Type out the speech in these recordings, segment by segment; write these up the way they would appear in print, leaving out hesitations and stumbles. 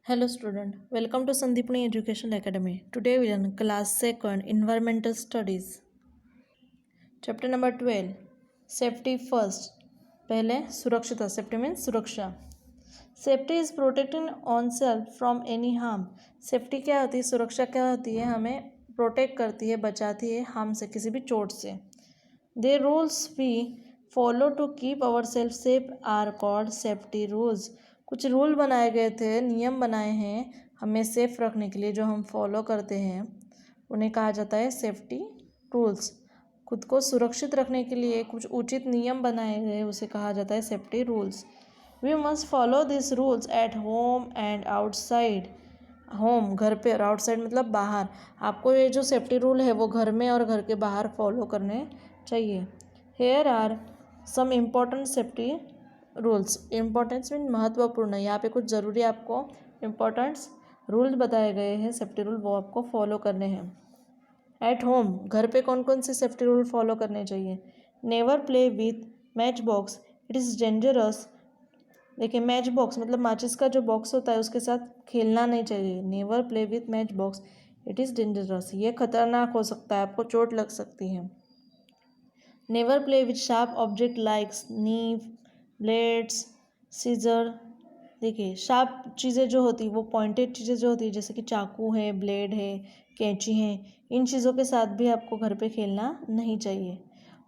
Hello student, welcome to Sandipani Educational Academy. Today we learn class 2nd Environmental Studies. Chapter number 12 Safety First. पहले सुरक्षिता. Safety means सुरक्षा. Safety is protecting oneself from any harm. Safety क्या होती है? सुरक्षा क्या होती है? हमें प्रोटेक्ट करती है, बचाती है हार्म से, किसी भी चोट से. The rules we follow to keep ourselves safe are called safety rules. कुछ रूल बनाए गए थे, नियम बनाए हैं हमें सेफ रखने के लिए, जो हम फॉलो करते हैं उन्हें कहा जाता है सेफ्टी रूल्स. खुद को सुरक्षित रखने के लिए कुछ उचित नियम बनाए गए उसे कहा जाता है safety rules. We must follow this rules at home and outside. Home घर पे और आउटसाइड मतलब बाहर. आपको ये जो सेफ्टी रूल है वो घर में और घर के बाहर फॉलो करने चाहिए. Here are some important safety rules. Importance mean महत्वपूर्ण. यहाँ पे कुछ ज़रूरी आपको इम्पोर्टेंट्स रूल्स बताए गए हैं सेफ्टी रूल, वो आपको फॉलो करने हैं. एट होम घर पे कौन कौन से सेफ्टी रूल फॉलो करने चाहिए? Never play with match box, it is dangerous. देखिए मैच बॉक्स मतलब माचिस का जो बॉक्स होता है उसके साथ खेलना नहीं चाहिए. Never play with match box, it is dangerous. ये खतरनाक हो सकता है, आपको चोट लग सकती है. Never play with sharp object like knife, blades, scissor. देखिए शार्प चीज़ें जो होती वो पॉइंटेड चीज़ें जो होती है जैसे कि चाकू है, ब्लेड है, कैंची है, इन चीज़ों के साथ भी आपको घर पे खेलना नहीं चाहिए.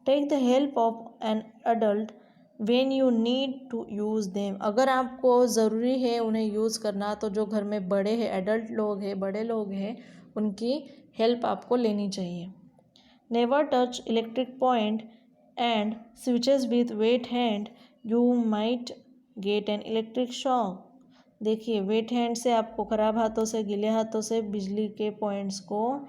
Take the help of an adult when you need to use them. अगर आपको ज़रूरी है उन्हें यूज़ करना तो जो घर में बड़े हैं, एडल्ट लोग हैं, बड़े लोग हैं, उनकी हेल्प आपको लेनी चाहिए. Never touch electric point and switches with wait hand, you might get an electric shock. देखिए वेट हैंड से आपको खराब हाथों से, गीले हाथों से बिजली के पॉइंट्स को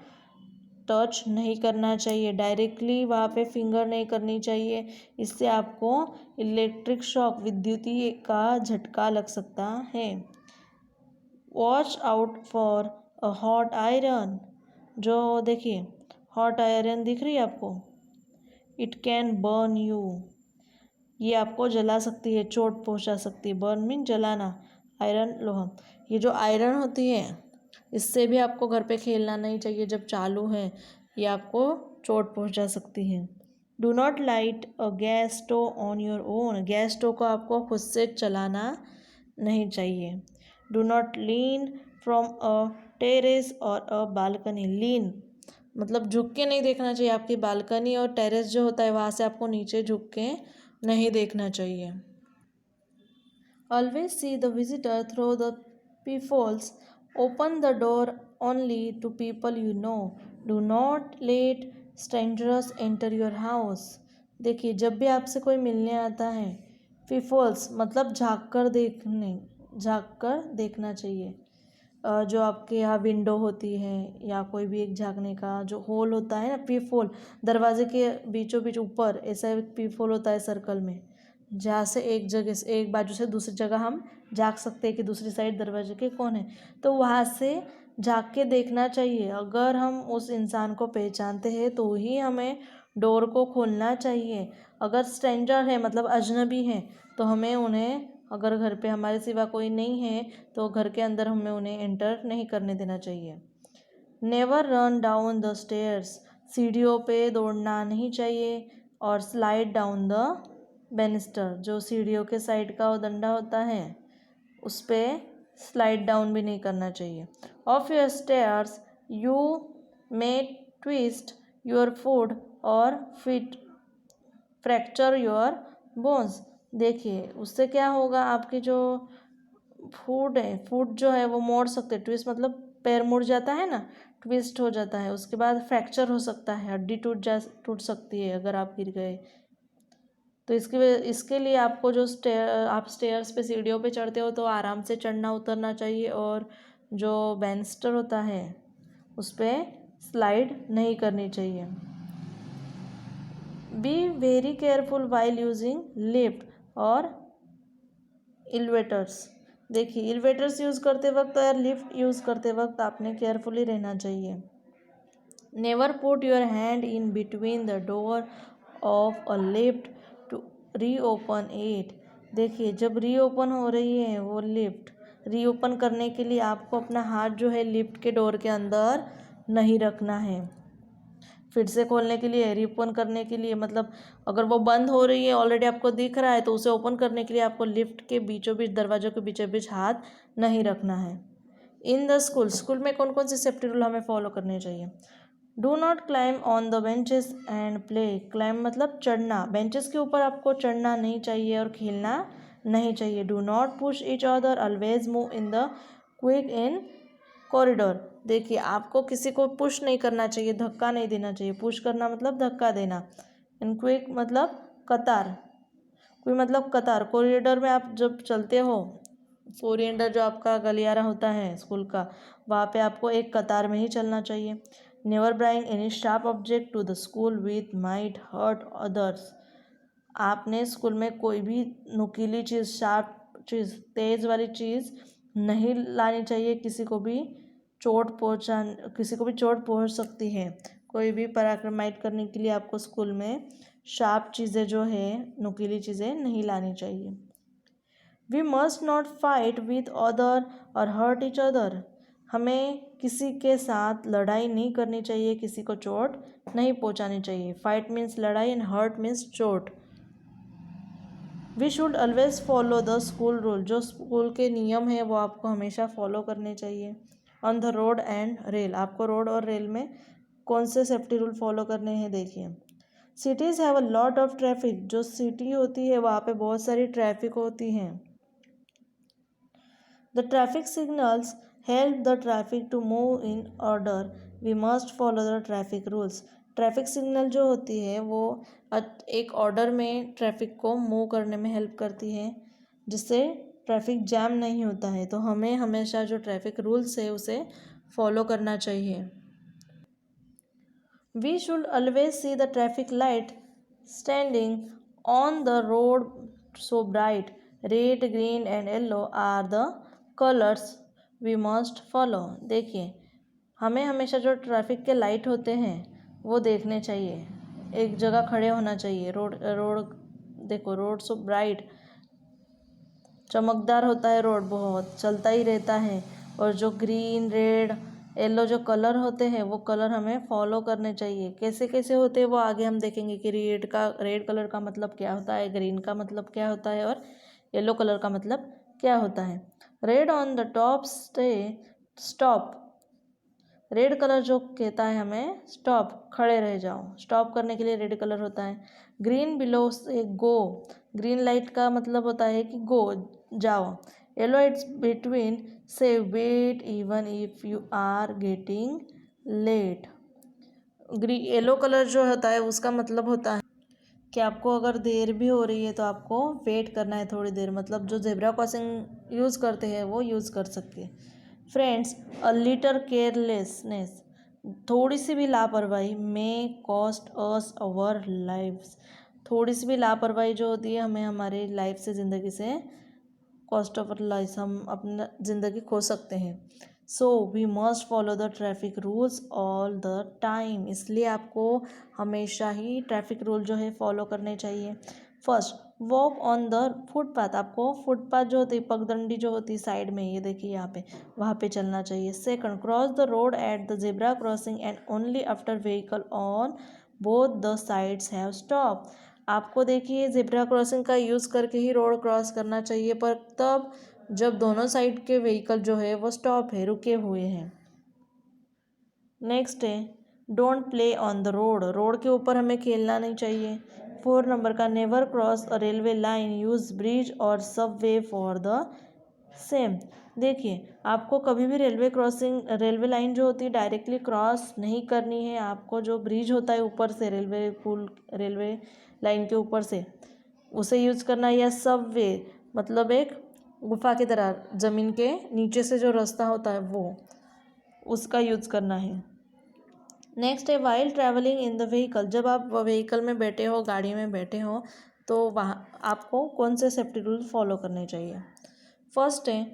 टच नहीं करना चाहिए. डायरेक्टली वहाँ पे फिंगर नहीं करनी चाहिए, इससे आपको इलेक्ट्रिक शॉक, विद्युतीय का झटका लग सकता है. Watch out for a hot iron. जो देखिए हॉट आयरन दिख रही है आपको, इट कैन बर्न यू. ये आपको जला सकती है, चोट पहुंचा सकती है. बर्न मीन जलाना, आयरन लोहा. ये जो आयरन होती है इससे भी आपको घर पे खेलना नहीं चाहिए जब चालू है, ये आपको चोट पहुंचा सकती है. Do not light a gas stove on your own. Gas stove को आपको खुद से चलाना नहीं चाहिए. Do not lean from a terrace और अ बालकनी. लीन मतलब झुक के नहीं देखना चाहिए. आपकी बालकनी और टेरेस जो होता है वहाँ से आपको नीचे झुक के नहीं देखना चाहिए. Always see the visitor through the peepholes. Open the door only to people you know. Do not let strangers enter your house. देखिए जब भी आपसे कोई मिलने आता है, पीफोल्स मतलब झाँक कर देखना चाहिए. जो आपके यहाँ विंडो होती है या कोई भी एक झाँकने का जो होल होता है ना, पीप होल, दरवाजे के बीचों बीच ऊपर ऐसा एक पीप होल होता है सर्कल में, जहाँ से एक जगह से, एक बाजू से दूसरी जगह हम झाँक सकते हैं कि दूसरी साइड दरवाजे के कौन है. तो वहाँ से झाँक के देखना चाहिए. अगर हम उस इंसान को पहचानते हैं तो ही हमें डोर को खोलना चाहिए. अगर स्ट्रेंजर है मतलब अजनबी है तो हमें उन्हें, अगर घर पे हमारे सिवा कोई नहीं है तो घर के अंदर हमें उन्हें एंटर नहीं करने देना चाहिए. Never run down the stairs. सीढ़ियों पे दौड़ना नहीं चाहिए. और स्लाइड डाउन द बेनिस्टर. जो सीढ़ियों के साइड का वो डंडा होता है उस पर स्लाइड डाउन भी नहीं करना चाहिए. Of your stairs you may twist your foot और फिट फ्रैक्चर योर बोन्स. देखिए उससे क्या होगा, आपकी जो फुट है, फुट जो है वो मोड़ सकते हैं. ट्विस्ट मतलब पैर मुड़ जाता है ना, ट्विस्ट हो जाता है. उसके बाद फ्रैक्चर हो सकता है, हड्डी टूट सकती है अगर आप गिर गए. तो इसके लिए आपको जो आप स्टेयर्स पे, सीढ़ियों पे चढ़ते हो तो आराम से चढ़ना उतरना चाहिए. और जो बैनिस्टर होता है उस पर स्लाइड नहीं करनी चाहिए. Be very careful while using lift और एलिवेटर्स. देखिए एलिवेटर्स यूज़ करते वक्त या लिफ्ट यूज़ करते वक्त आपने केयरफुली रहना चाहिए. Never put your hand in between the door of a lift to reopen it. देखिए जब रीओपन हो रही है वो लिफ्ट, रीओपन करने के लिए आपको अपना हाथ जो है लिफ्ट के डोर के अंदर नहीं रखना है। फिर से खोलने के लिए, रीओपन करने के लिए, मतलब अगर वो बंद हो रही है ऑलरेडी आपको दिख रहा है तो उसे ओपन करने के लिए आपको लिफ्ट के बीचों बीच, दरवाजों के बीचों बीच हाथ नहीं रखना है। इन द स्कूल में कौन कौन से सेफ्टी रूल हमें फॉलो करने चाहिए? Do not climb on the benches and play. Climb मतलब चढ़ना, बेंचेस के ऊपर आपको चढ़ना नहीं चाहिए और खेलना नहीं चाहिए। Do not push each other, always move in the quick in corridor. देखिए, आपको किसी को पुश नहीं करना चाहिए, धक्का नहीं देना चाहिए। पुश करना मतलब धक्का देना। एंड क्विक मतलब कतार, कोई मतलब कतार। कॉरिडोर में आप जब चलते हो, कोरिएंडर जो आपका गलियारा होता है स्कूल का, वहाँ पे आपको एक कतार में ही चलना चाहिए। Never bring any sharp object to the school with might hurt others. आपने स्कूल में कोई भी नुकीली चीज़, शार्प चीज़, तेज़ वाली चीज़ नहीं लानी चाहिए। किसी को भी चोट पहुंच सकती है। कोई भी पराक्रमाइट करने के लिए आपको स्कूल में शार्प चीज़ें जो है, नुकीली चीज़ें नहीं लानी चाहिए। We must not fight with other और हर्ट इच अदर। हमें किसी के साथ लड़ाई नहीं करनी चाहिए, किसी को चोट नहीं पहुंचानी चाहिए। फाइट मीन्स लड़ाई एंड हर्ट मीन्स चोट। We should always follow the school rule. जो स्कूल के नियम हैं वो आपको हमेशा फॉलो करने चाहिए। On the road and rail, आपको रोड और रेल में कौन से सेफ्टी रूल फॉलो करने हैं देखिए। Cities have a lot of traffic. जो सिटी होती है वहाँ पे बहुत सारी ट्रैफिक होती हैं। The traffic signals help the traffic to move in order. We must follow the traffic rules. Traffic signal जो होती है वो एक ऑर्डर में ट्रैफिक को मूव करने में हेल्प करती है, जिससे ट्रैफिक जैम नहीं होता है। तो हमें हमेशा जो ट्रैफिक रूल्स है उसे फॉलो करना चाहिए। We should always see the traffic light standing on the road so bright. Red, green and yellow are the colours we must follow. देखिए, हमें हमेशा जो ट्रैफिक के लाइट होते हैं वो देखने चाहिए, एक जगह खड़े होना चाहिए। रोड देखो, रोड सो ब्राइट, चमकदार होता है रोड, बहुत चलता ही रहता है। और जो ग्रीन, रेड, येलो जो कलर होते हैं वो कलर हमें फॉलो करने चाहिए। कैसे कैसे होते हैं वो आगे हम देखेंगे कि रेड कलर का मतलब क्या होता है, ग्रीन का मतलब क्या होता है और येलो कलर का मतलब क्या होता है। Red on the top stay stop. Red colour जो कहता है हमें स्टॉप, खड़े रह जाओ, स्टॉप करने के लिए रेड कलर होता है। ग्रीन बिलो से गो, ग्रीन लाइट का मतलब होता है कि गो, जाओ। Yellow it's between say wait even if you are getting late. Yellow colour जो होता है उसका मतलब होता है कि आपको अगर देर भी हो रही है तो आपको वेट करना है थोड़ी देर, मतलब जो जेब्रा क्रॉसिंग यूज़ करते हैं वो यूज़ कर सके। फ्रेंड्स, अ लिटर केयरलेसनेस, थोड़ी सी भी लापरवाही मे कॉस्ट अस अवर लाइफ्स। थोड़ी सी भी लापरवाही जो होती है हमें हमारे लाइफ से, ज़िंदगी से कॉस्ट ऑफ लाइफ, हम अपना ज़िंदगी खो सकते हैं। So we must follow the traffic rules all the time. इसलिए आपको हमेशा ही ट्रैफिक रूल जो है फॉलो करने चाहिए। First, walk on the footpath. आपको फुटपाथ जो होती है, पगडंडी जो होती है साइड में, ये देखिए यहाँ पे, वहाँ पे चलना चाहिए। Second, cross the road at the zebra crossing and only after vehicle on both the sides have stop. आपको देखिए जेब्रा क्रॉसिंग का यूज़ करके ही रोड क्रॉस करना चाहिए, पर तब जब दोनों साइड के व्हीकल जो है वो स्टॉप है, रुके हुए हैं। नेक्स्ट है, don't play on the road. Road के ऊपर हमें खेलना नहीं चाहिए। 4 नंबर का, नेवर क्रॉस अ रेलवे लाइन, यूज़ ब्रिज और सबवे फॉर द सेम। देखिए, आपको कभी भी रेलवे लाइन जो होती है डायरेक्टली क्रॉस नहीं करनी है। आपको जो ब्रिज होता है ऊपर से, रेलवे लाइन के ऊपर से, उसे यूज़ करना है। या सबवे मतलब एक गुफा की तरह ज़मीन के नीचे से जो रास्ता होता है वो, उसका यूज़ करना है। नेक्स्ट है, while travelling in the vehicle. जब आप व्हीकल में बैठे हो, गाड़ी में बैठे हो, तो वहाँ आपको कौन से सेफ्टी रूल फॉलो करने चाहिए। फर्स्ट है,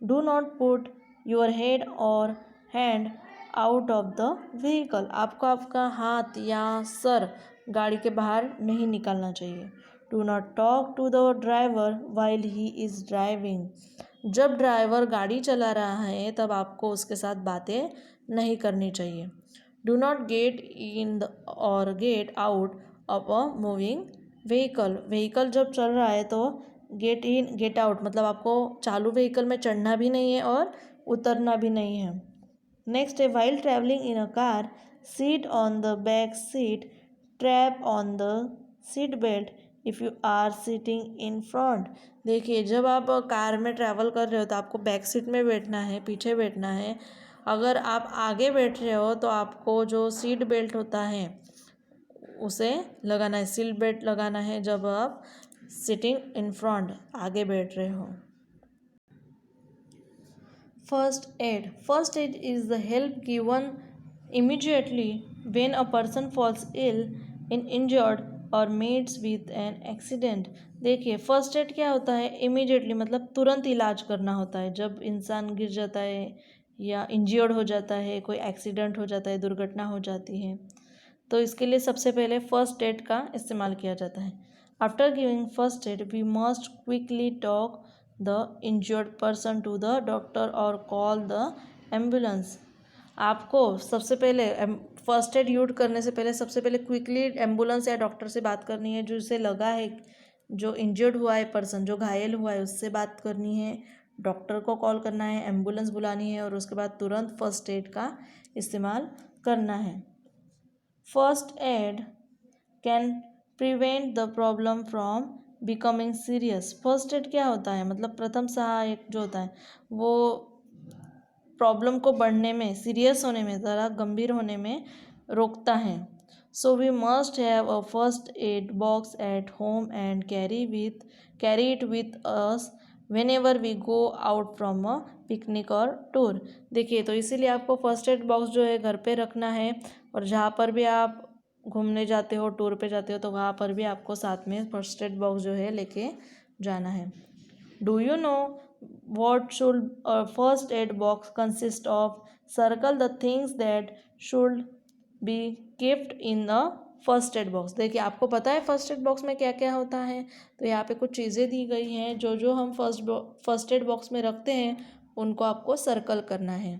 do not put your head or hand out of the vehicle. आपको आपका हाथ या सर गाड़ी के बाहर नहीं निकालना चाहिए। Do not talk to the driver while he is driving. जब ड्राइवर गाड़ी चला रहा है तब आपको उसके साथ बातें नहीं करनी चाहिए। डू नॉट गेट इन और get out of a moving vehicle जब चल रहा है तो गेट इन गेट आउट मतलब आपको चालू व्हीकल में चढ़ना भी नहीं है और उतरना भी नहीं है। नेक्स्ट है while travelling in a car seat on the back seat strap on the seat belt if you are sitting in front. देखिए जब आप कार में ट्रैवल कर रहे हो तो आपको बैक सीट में बैठना है, पीछे बैठना है। अगर आप आगे बैठ रहे हो तो आपको जो सीट बेल्ट होता है उसे लगाना है, सीट बेल्ट लगाना है जब आप सिटिंग इन फ्रंट आगे बैठ रहे हो। First aid is the help given immediately when a person falls ill in injured और meets with an accident। देखिए फर्स्ट एड क्या होता है, इमीडिएटली मतलब तुरंत इलाज करना होता है जब इंसान गिर जाता है या इंजर्ड हो जाता है, कोई एक्सीडेंट हो जाता है, दुर्घटना हो जाती है, तो इसके लिए सबसे पहले फर्स्ट एड का इस्तेमाल किया जाता है। After giving first aid we must quickly talk the injured person to the doctor और कॉल द एम्बुलेंस। आपको सबसे पहले फर्स्ट एड यूज करने से पहले सबसे पहले क्विकली एम्बुलेंस या डॉक्टर से बात करनी है, जो इसे लगा है, जो इंजर्ड हुआ है पर्सन, जो घायल हुआ है उससे बात करनी है, डॉक्टर को कॉल करना है, एम्बुलेंस बुलानी है और उसके बाद तुरंत फर्स्ट एड का इस्तेमाल करना है। First aid can prevent the problem from becoming serious. First aid क्या होता है, मतलब प्रथम सहायक जो होता है वो प्रॉब्लम को बढ़ने में, सीरियस होने में, ज़रा गंभीर होने में रोकता है। So we must have a first aid box at home and carry it with us whenever we go out from a picnic और टूर। देखिए तो इसीलिए आपको फर्स्ट एड बॉक्स जो है घर पे रखना है और जहाँ पर भी आप घूमने जाते हो, टूर पे जाते हो, तो वहाँ पर भी आपको साथ में फर्स्ट एड बॉक्स जो है लेके जाना है। Do you know what should a first aid box consist of? Circle the things that should be kept in the first aid box. देखिए आपको पता है फर्स्ट एड बॉक्स में क्या क्या होता है, तो यहाँ पे कुछ चीज़ें दी गई हैं जो जो हम फर्स्ट एड बॉक्स में रखते हैं उनको आपको सर्कल करना है।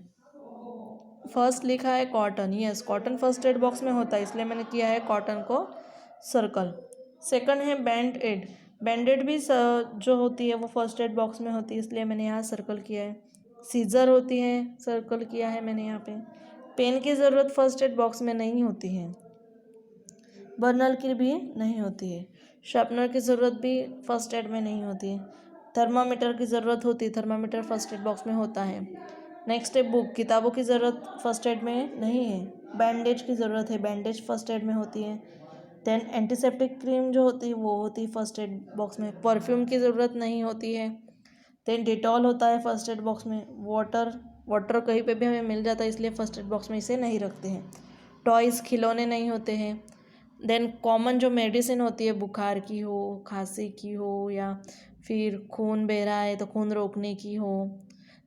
फर्स्ट लिखा है cotton, yes cotton first aid box में होता है इसलिए मैंने किया है कॉटन को सर्कल। सेकंड है बैंड एड भी जो होती है वो फर्स्ट एड बॉक्स में होती है इसलिए मैंने यहाँ सर्कल किया है। सीजर होती है, सर्कल किया है मैंने यहाँ पे। पेन की ज़रूरत फर्स्ट एड बॉक्स में नहीं होती है, बर्नर की भी नहीं होती है, शार्पनर की ज़रूरत भी फर्स्ट एड में नहीं होती है। थर्मामीटर की ज़रूरत होती है, थर्मामीटर फर्स्ट एड बॉक्स में होता है। नेक्स्ट है बुक, किताबों की ज़रूरत फर्स्ट एड में नहीं है। बैंडेज की ज़रूरत है, बैंडेज फर्स्ट एड में होती है। देन एंटीसेप्टिक क्रीम जो होती है वो होती है फर्स्ट एड बॉक्स में। परफ्यूम की ज़रूरत नहीं होती है। देन डिटॉल होता है फर्स्ट एड बॉक्स में। वाटर कहीं पे भी हमें मिल जाता है इसलिए फर्स्ट एड बॉक्स में इसे नहीं रखते हैं। टॉयज़, खिलौने नहीं होते हैं। देन कॉमन जो मेडिसिन होती है, बुखार की हो, खांसी की हो या फिर खून बह रहा है तो खून रोकने की हो,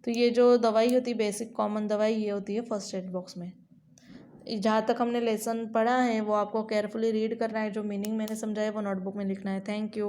तो ये जो दवाई होती है बेसिक कॉमन दवाई ये होती है फर्स्ट एड बॉक्स में। जहाँ तक हमने लेसन पढ़ा है वो आपको केयरफुली रीड करना है, जो मीनिंग मैंने समझाया वो नोटबुक में लिखना है। Thank you.